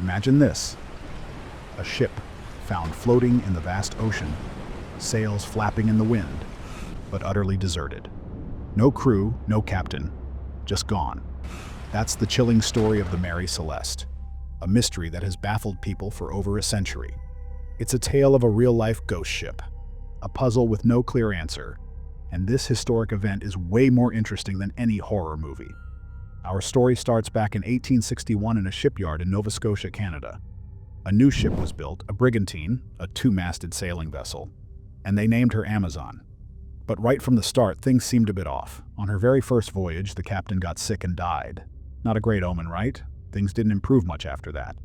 Imagine this: a ship found floating in the vast ocean, sails flapping in the wind, but utterly deserted. No crew, no captain, just gone. That's the chilling story of the Mary Celeste, a mystery that has baffled people for over a century. It's a tale of a real-life ghost ship, a puzzle with no clear answer, and this historic event is way more interesting than any horror movie. Our story starts back in 1861 in a shipyard in Nova Scotia, Canada. A new ship was built, a brigantine, a two-masted sailing vessel, and they named her Amazon. But right from the start, things seemed a bit off. On her very first voyage, the captain got sick and died. Not a great omen, right? Things didn't improve much after that.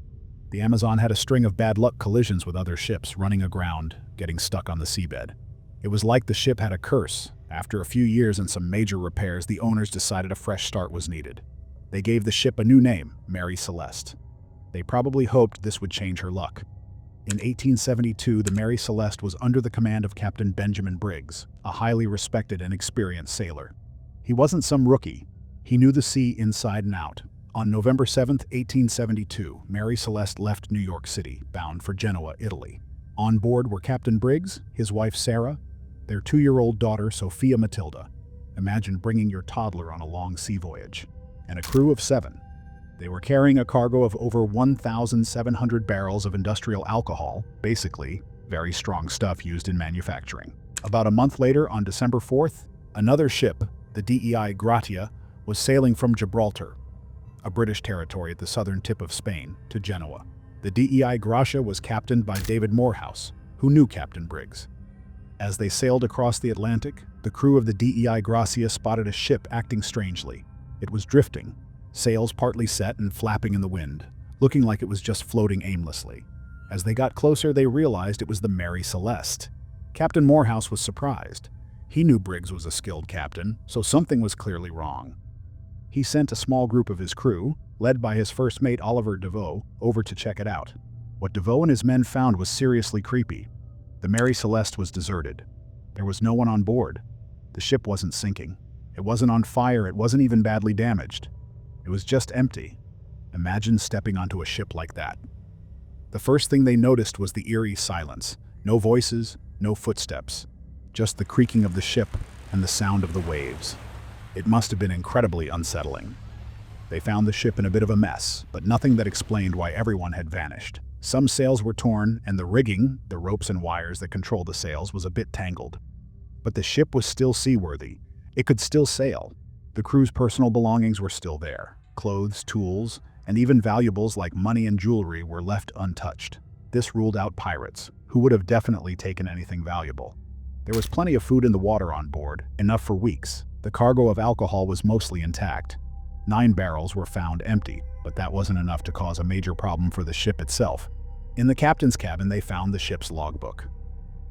The Amazon had a string of bad luck collisions with other ships, running aground, getting stuck on the seabed. It was like the ship had a curse. After a few years and some major repairs, the owners decided a fresh start was needed. They gave the ship a new name, Mary Celeste. They probably hoped this would change her luck. In 1872, the Mary Celeste was under the command of Captain Benjamin Briggs, a highly respected and experienced sailor. He wasn't some rookie. He knew the sea inside and out. On November 7, 1872, Mary Celeste left New York City, bound for Genoa, Italy. On board were Captain Briggs, his wife Sarah, their 2-year-old daughter Sophia Matilda. Imagine bringing your toddler on a long sea voyage. And a crew of 7. They were carrying a cargo of over 1,700 barrels of industrial alcohol, basically very strong stuff used in manufacturing. About a month later, on December 4th, another ship, the DEI Gratia, was sailing from Gibraltar, a British territory at the southern tip of Spain, to Genoa. The DEI Gratia was captained by David Morehouse, who knew Captain Briggs. As they sailed across the Atlantic, the crew of the DEI Gracia spotted a ship acting strangely. It was drifting, sails partly set and flapping in the wind, looking like it was just floating aimlessly. As they got closer, they realized it was the Mary Celeste. Captain Morehouse was surprised. He knew Briggs was a skilled captain, so something was clearly wrong. He sent a small group of his crew, led by his first mate Oliver DeVoe, over to check it out. What DeVoe and his men found was seriously creepy. The Mary Celeste was deserted. There was no one on board. The ship wasn't sinking. It wasn't on fire, it wasn't even badly damaged. It was just empty. Imagine stepping onto a ship like that. The first thing they noticed was the eerie silence. No voices, no footsteps. Just the creaking of the ship and the sound of the waves. It must have been incredibly unsettling. They found the ship in a bit of a mess, but nothing that explained why everyone had vanished. Some sails were torn, and the rigging, the ropes and wires that controlled the sails, was a bit tangled. But the ship was still seaworthy. It could still sail. The crew's personal belongings were still there. Clothes, tools, and even valuables like money and jewelry were left untouched. This ruled out pirates, who would have definitely taken anything valuable. There was plenty of food in the water on board, enough for weeks. The cargo of alcohol was mostly intact. 9 barrels were found empty, but that wasn't enough to cause a major problem for the ship itself. In the captain's cabin, they found the ship's logbook.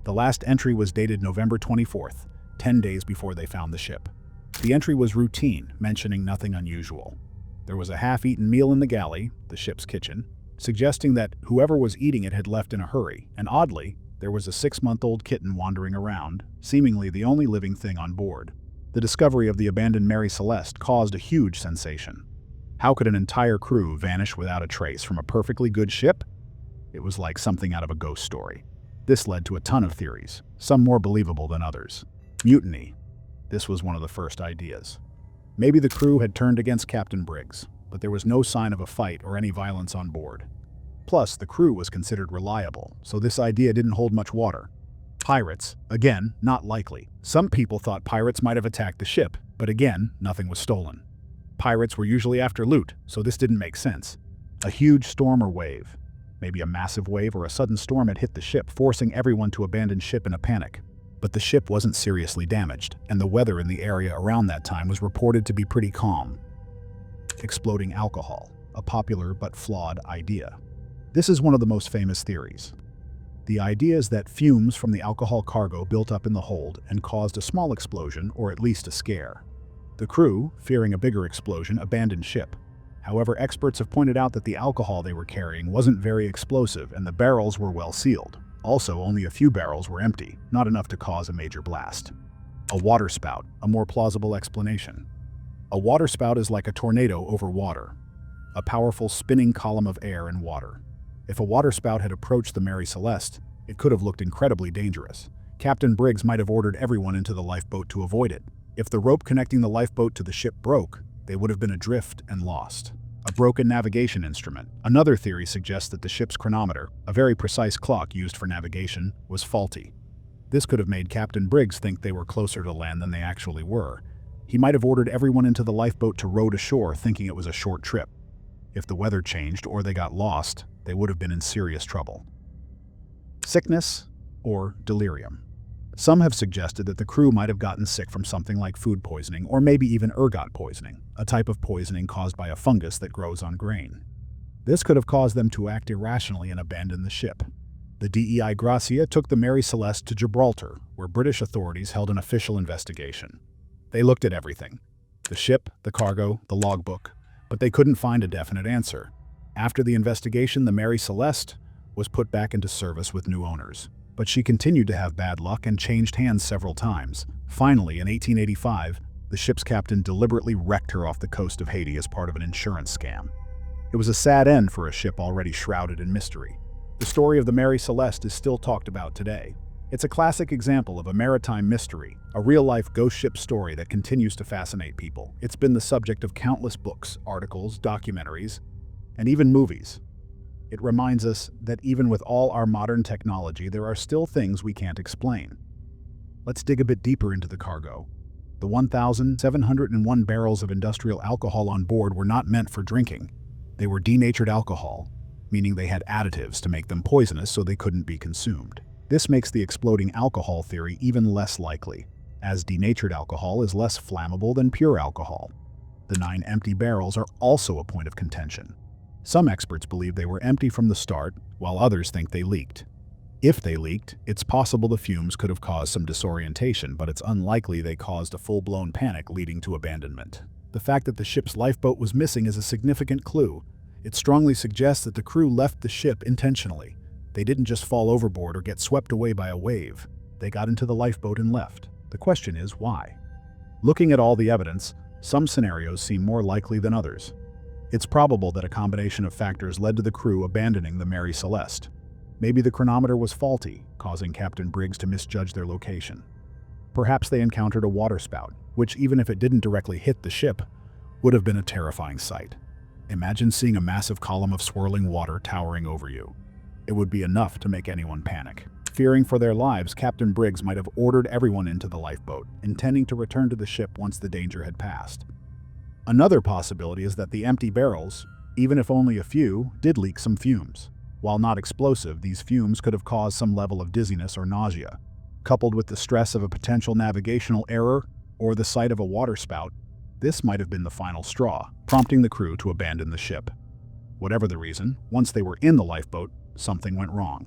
The last entry was dated November 24th, 10 days before they found the ship. The entry was routine, mentioning nothing unusual. There was a half-eaten meal in the galley, the ship's kitchen, suggesting that whoever was eating it had left in a hurry, and oddly, there was a 6-month-old kitten wandering around, seemingly the only living thing on board. The discovery of the abandoned Mary Celeste caused a huge sensation. How could an entire crew vanish without a trace from a perfectly good ship? It was like something out of a ghost story. This led to a ton of theories, some more believable than others. Mutiny. This was one of the first ideas. Maybe the crew had turned against Captain Briggs, but there was no sign of a fight or any violence on board. Plus, the crew was considered reliable, so this idea didn't hold much water. Pirates, again, not likely. Some people thought pirates might have attacked the ship, but again, nothing was stolen. Pirates were usually after loot, so this didn't make sense. A huge storm or wave. Maybe a massive wave or a sudden storm had hit the ship, forcing everyone to abandon ship in a panic. But the ship wasn't seriously damaged, and the weather in the area around that time was reported to be pretty calm. Exploding alcohol, a popular but flawed idea. This is one of the most famous theories. The idea is that fumes from the alcohol cargo built up in the hold and caused a small explosion, or at least a scare. The crew, fearing a bigger explosion, abandoned ship. However, experts have pointed out that the alcohol they were carrying wasn't very explosive and the barrels were well sealed. Also, only a few barrels were empty, not enough to cause a major blast. A waterspout, a more plausible explanation. A waterspout is like a tornado over water. a powerful spinning column of air and water. If a waterspout had approached the Mary Celeste, it could have looked incredibly dangerous. Captain Briggs might have ordered everyone into the lifeboat to avoid it. If the rope connecting the lifeboat to the ship broke, they would have been adrift and lost. A broken navigation instrument. Another theory suggests that the ship's chronometer, a very precise clock used for navigation, was faulty. This could have made Captain Briggs think they were closer to land than they actually were. He might have ordered everyone into the lifeboat to row to shore, thinking it was a short trip. If the weather changed or they got lost, they would have been in serious trouble. Sickness or delirium. Some have suggested that the crew might have gotten sick from something like food poisoning or maybe even ergot poisoning, a type of poisoning caused by a fungus that grows on grain. This could have caused them to act irrationally and abandon the ship. The DEI Gracia took the Mary Celeste to Gibraltar, where British authorities held an official investigation. They looked at everything: the ship, the cargo, the logbook, but they couldn't find a definite answer. After the investigation, the Mary Celeste was put back into service with new owners. But she continued to have bad luck and changed hands several times. Finally, in 1885, the ship's captain deliberately wrecked her off the coast of Haiti as part of an insurance scam. It was a sad end for a ship already shrouded in mystery. The story of the Mary Celeste is still talked about today. It's a classic example of a maritime mystery, a real-life ghost ship story that continues to fascinate people. It's been the subject of countless books, articles, documentaries, and even movies. It reminds us that even with all our modern technology, there are still things we can't explain. Let's dig a bit deeper into the cargo. The 1,701 barrels of industrial alcohol on board were not meant for drinking. They were denatured alcohol, meaning they had additives to make them poisonous so they couldn't be consumed. This makes the exploding alcohol theory even less likely, as denatured alcohol is less flammable than pure alcohol. The 9 empty barrels are also a point of contention. Some experts believe they were empty from the start, while others think they leaked. If they leaked, it's possible the fumes could have caused some disorientation, but it's unlikely they caused a full-blown panic leading to abandonment. The fact that the ship's lifeboat was missing is a significant clue. It strongly suggests that the crew left the ship intentionally. They didn't just fall overboard or get swept away by a wave. They got into the lifeboat and left. The question is, why? Looking at all the evidence, some scenarios seem more likely than others. It's probable that a combination of factors led to the crew abandoning the Mary Celeste. Maybe the chronometer was faulty, causing Captain Briggs to misjudge their location. Perhaps they encountered a waterspout, which, even if it didn't directly hit the ship, would have been a terrifying sight. Imagine seeing a massive column of swirling water towering over you. It would be enough to make anyone panic. Fearing for their lives, Captain Briggs might have ordered everyone into the lifeboat, intending to return to the ship once the danger had passed. Another possibility is that the empty barrels, even if only a few, did leak some fumes. While not explosive, these fumes could have caused some level of dizziness or nausea. Coupled with the stress of a potential navigational error or the sight of a waterspout, this might have been the final straw, prompting the crew to abandon the ship. Whatever the reason, once they were in the lifeboat, something went wrong.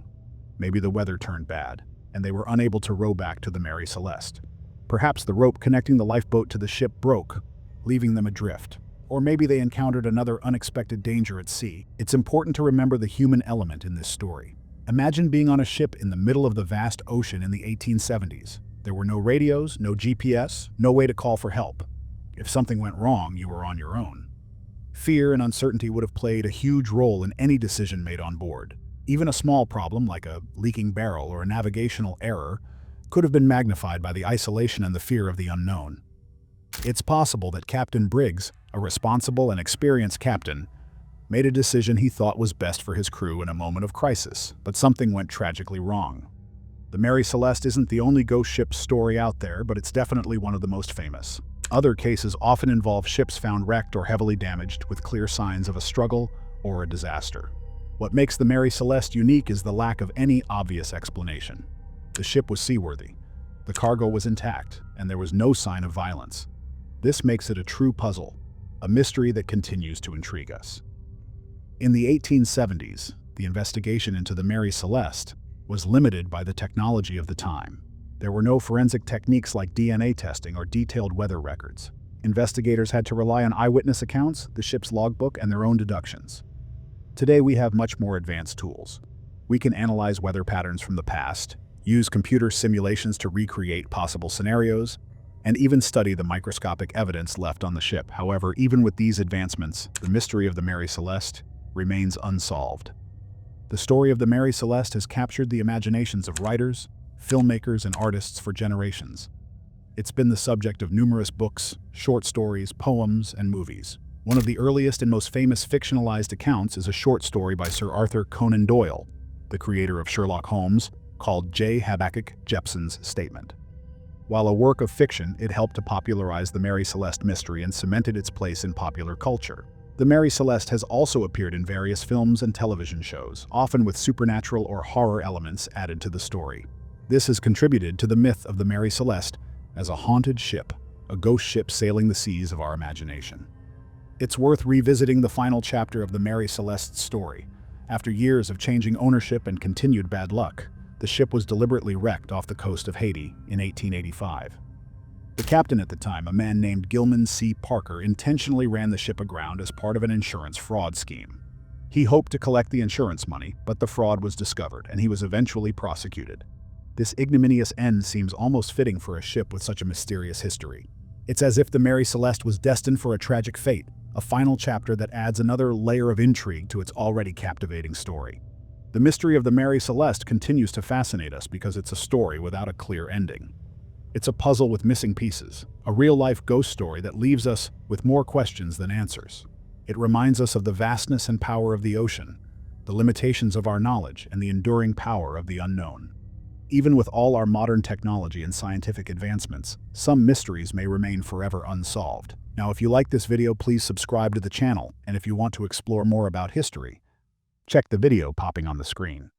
Maybe the weather turned bad, and they were unable to row back to the Mary Celeste. Perhaps the rope connecting the lifeboat to the ship broke, leaving them adrift. Or maybe they encountered another unexpected danger at sea. It's important to remember the human element in this story. Imagine being on a ship in the middle of the vast ocean in the 1870s. There were no radios, no GPS, no way to call for help. If something went wrong, you were on your own. Fear and uncertainty would have played a huge role in any decision made on board. Even a small problem like a leaking barrel or a navigational error could have been magnified by the isolation and the fear of the unknown. It's possible that Captain Briggs, a responsible and experienced captain, made a decision he thought was best for his crew in a moment of crisis, but something went tragically wrong. The Mary Celeste isn't the only ghost ship story out there, but it's definitely one of the most famous. Other cases often involve ships found wrecked or heavily damaged with clear signs of a struggle or a disaster. What makes the Mary Celeste unique is the lack of any obvious explanation. The ship was seaworthy, the cargo was intact, and there was no sign of violence. This makes it a true puzzle, a mystery that continues to intrigue us. In the 1870s, the investigation into the Mary Celeste was limited by the technology of the time. There were no forensic techniques like DNA testing or detailed weather records. Investigators had to rely on eyewitness accounts, the ship's logbook, and their own deductions. Today we have much more advanced tools. We can analyze weather patterns from the past, use computer simulations to recreate possible scenarios, and even study the microscopic evidence left on the ship. However, even with these advancements, the mystery of the Mary Celeste remains unsolved. The story of the Mary Celeste has captured the imaginations of writers, filmmakers, and artists for generations. It's been the subject of numerous books, short stories, poems, and movies. One of the earliest and most famous fictionalized accounts is a short story by Sir Arthur Conan Doyle, the creator of Sherlock Holmes, called J. Habakkuk Jepson's Statement. While a work of fiction, it helped to popularize the Mary Celeste mystery and cemented its place in popular culture. The Mary Celeste has also appeared in various films and television shows, often with supernatural or horror elements added to the story. This has contributed to the myth of the Mary Celeste as a haunted ship, a ghost ship sailing the seas of our imagination. It's worth revisiting the final chapter of the Mary Celeste's story. After years of changing ownership and continued bad luck, the ship was deliberately wrecked off the coast of Haiti in 1885. The captain at the time, a man named Gilman C. Parker, intentionally ran the ship aground as part of an insurance fraud scheme. He hoped to collect the insurance money, but the fraud was discovered, and he was eventually prosecuted. This ignominious end seems almost fitting for a ship with such a mysterious history. It's as if the Mary Celeste was destined for a tragic fate, a final chapter that adds another layer of intrigue to its already captivating story. The mystery of the Mary Celeste continues to fascinate us because it's a story without a clear ending. It's a puzzle with missing pieces, a real-life ghost story that leaves us with more questions than answers. It reminds us of the vastness and power of the ocean, the limitations of our knowledge, and the enduring power of the unknown. Even with all our modern technology and scientific advancements, some mysteries may remain forever unsolved. Now, if you like this video, please subscribe to the channel, and if you want to explore more about history, check the video popping on the screen.